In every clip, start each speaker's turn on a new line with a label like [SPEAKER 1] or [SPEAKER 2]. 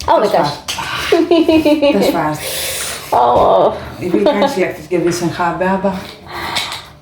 [SPEAKER 1] Oh my gosh.
[SPEAKER 2] Dat is waar.
[SPEAKER 1] Oh.
[SPEAKER 2] Ik wil kein schlechtes Gewissen haben, aber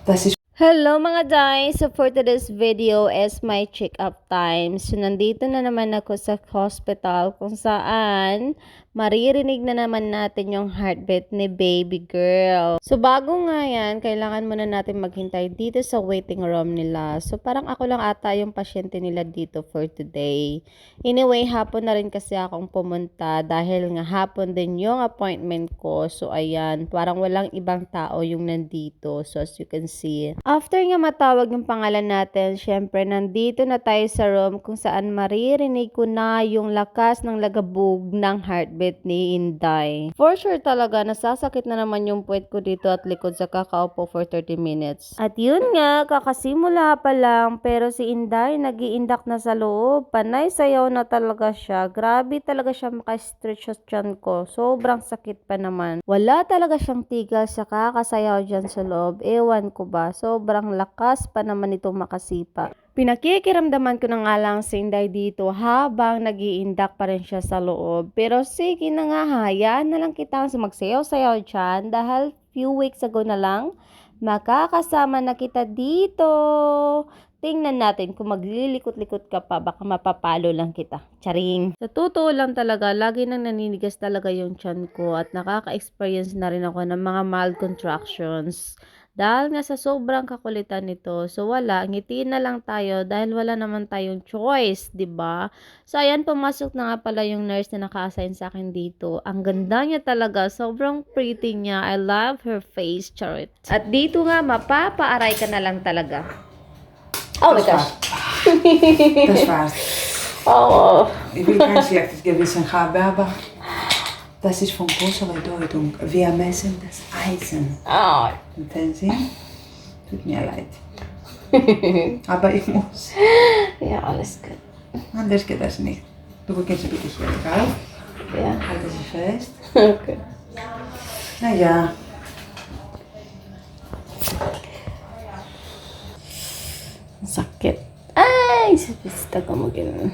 [SPEAKER 2] das ist
[SPEAKER 1] Hello mga guys! So for today's video is my check-up time. So nandito na naman ako sa hospital kung saan maririnig na naman natin yung heartbeat ni baby girl. So bago nga yan, kailangan muna natin maghintay dito sa waiting room nila. So parang ako lang ata yung pasyente nila dito for today. Anyway, hapon na rin kasi akong pumunta dahil nga hapon din yung appointment ko. So ayan, parang walang ibang tao yung nandito. So as you can see. After nga matawag yung pangalan natin, syempre nandito na tayo sa room kung saan maririnig ko na yung lakas ng lagabog ng heartbeat ni Inday. For sure talaga, nasasakit na naman yung puwet ko dito at likod sa kakaupo for 30 minutes. At yun nga, kakasimula pa lang, pero si Inday nag-iindak na sa loob. Panay sayaw na talaga siya. Grabe talaga siya maka-stretch sa tiyan ko. Sobrang sakit pa naman. Wala talaga siyang tigil sa kakasayaw dyan sa loob. Ewan ko ba, sobrang lakas pa naman itong makasipa. Pinakikiramdaman ko na nga lang si Inday dito habang nag-iindak pa rin siya sa loob. Pero sige na nga, hayaan na lang kitang magsayaw-sayaw dyan dahil few weeks ago na lang makakasama na kita dito. Tingnan natin kung maglilikot-likot ka pa, baka mapapalo lang kita. Charing! Sa totoo lang talaga, lagi nang naninigas talaga yung tiyan ko at nakaka-experience na rin ako ng mga mild contractions. Dahil nga sa sobrang kakulitan nito, so wala, ngitiin na lang tayo dahil wala naman tayong choice, 'di ba? So ayan, pumasok na nga pala yung nurse na naka-assign sa akin dito. Ang ganda niya talaga, sobrang pretty niya. I love her face, charot. At dito nga, mapapaaray ka na lang talaga. Oh my gosh.
[SPEAKER 2] das ist waar.
[SPEAKER 1] Oh.
[SPEAKER 2] Ich will kein schlechtes Gewissen haben, aber das ist von großer Bedeutung. Wir messen das Eisen.
[SPEAKER 1] Oh.
[SPEAKER 2] Im Fernsehen. Tut mir leid. Aber ich muss.
[SPEAKER 1] Ja, alles gut.
[SPEAKER 2] Anders geht das nicht. Du beginnst bitte hier drauf.
[SPEAKER 1] Ja.
[SPEAKER 2] Halte sie fest.
[SPEAKER 1] Okay.
[SPEAKER 2] Naja.
[SPEAKER 1] Sakit. Ay, sakit ka mo ganun.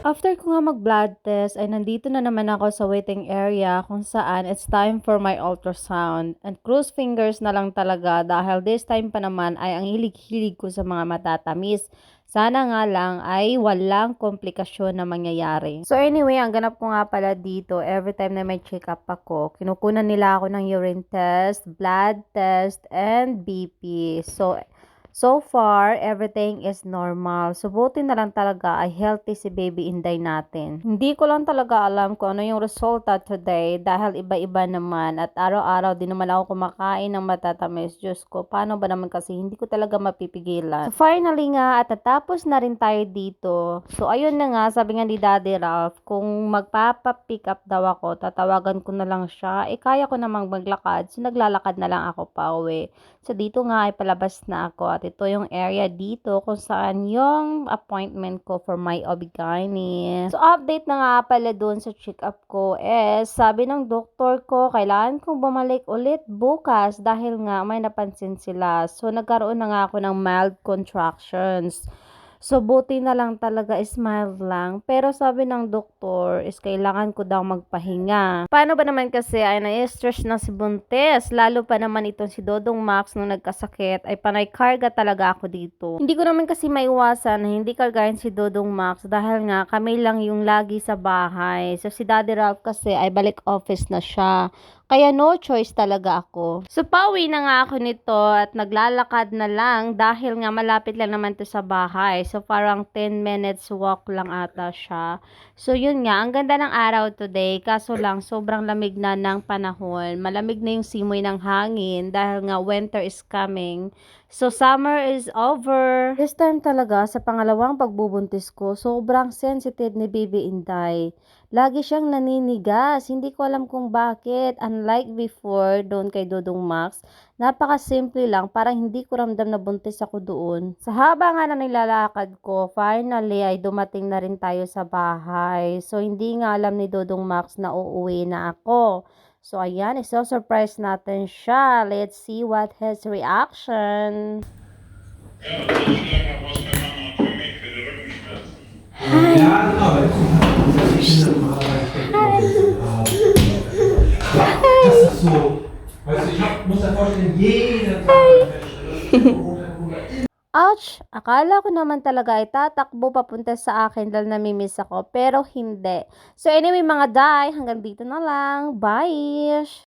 [SPEAKER 1] After ko nga mag-blood test, ay nandito na naman ako sa waiting area kung saan it's time for my ultrasound. And cross fingers na lang talaga dahil this time pa naman ay ang hilig-hilig ko sa mga matatamis. Sana nga lang ay walang komplikasyon na mangyayari. So anyway, ang ganap ko nga pala dito, every time na may check-up ako, kinukunan nila ako ng urine test, blood test, and BP. So far, everything is normal. So, buti na lang talaga ay healthy si baby Inday natin. Hindi ko lang talaga alam kung ano yung resulta today dahil iba-iba naman at araw-araw din naman ako kumakain ng matatamis. Diyos ko, paano ba naman kasi hindi ko talaga mapipigilan. So, finally nga at natapos na rin tayo dito. So, ayun na nga, sabi nga ni Daddy Ralph, kung magpapa-pick up daw ako, tatawagan ko na lang siya. Kaya ko namang maglakad. So, naglalakad na lang ako pa uwi. So, dito nga ay palabas na ako at ito yung area dito kung saan yung appointment ko for my OB-GYN. So, update na nga pala dun sa check-up ko is, sabi ng doktor ko, kailangan kong bumalik ulit bukas dahil nga may napansin sila. So, nagkaroon na nga ako ng mild contractions. So, buti na lang talaga is mild lang. Pero sabi ng doktor is kailangan ko daw magpahinga. Paano ba naman kasi ay na-stress na si Buntes? Lalo pa naman itong si Dodong Max nung nagkasakit ay panay karga talaga ako dito. Hindi ko naman kasi maiwasan na hindi kargahin si Dodong Max dahil nga kami lang yung lagi sa bahay. So, si Daddy Ralph kasi ay balik office na siya. Kaya no choice talaga ako. So, pauwi na nga ako nito at naglalakad na lang dahil nga malapit lang naman to sa bahay. So, parang 10 minutes walk lang ata siya. So, yun nga. Ang ganda ng araw today. Kaso lang, sobrang lamig na ng panahon. Malamig na yung simoy ng hangin dahil nga winter is coming. So, summer is over. This time talaga, sa pangalawang pagbubuntis ko, sobrang sensitive ni Baby Inday. Lagi siyang naninigas. Hindi ko alam kung bakit. Unlike before, doon kay Dodong Max, napaka-simple lang. Parang hindi ko ramdam na buntis ako doon. Sa haba nga na nilalakad ko, finally ay dumating na rin tayo sa bahay. So, hindi nga alam ni Dodong Max na uuwi na ako. So, ayan, iso-surprise natin siya. Let's see what his reaction.
[SPEAKER 3] Ja, genau. Ich finde das ist so. Weißt du, muss dir vorstellen, jeden Tag.
[SPEAKER 1] Ouch! Akala ko naman talaga ay tatakbo papunta sa akin dahil namimiss ako, pero hindi. So anyway mga day, hanggang dito na lang. Bye!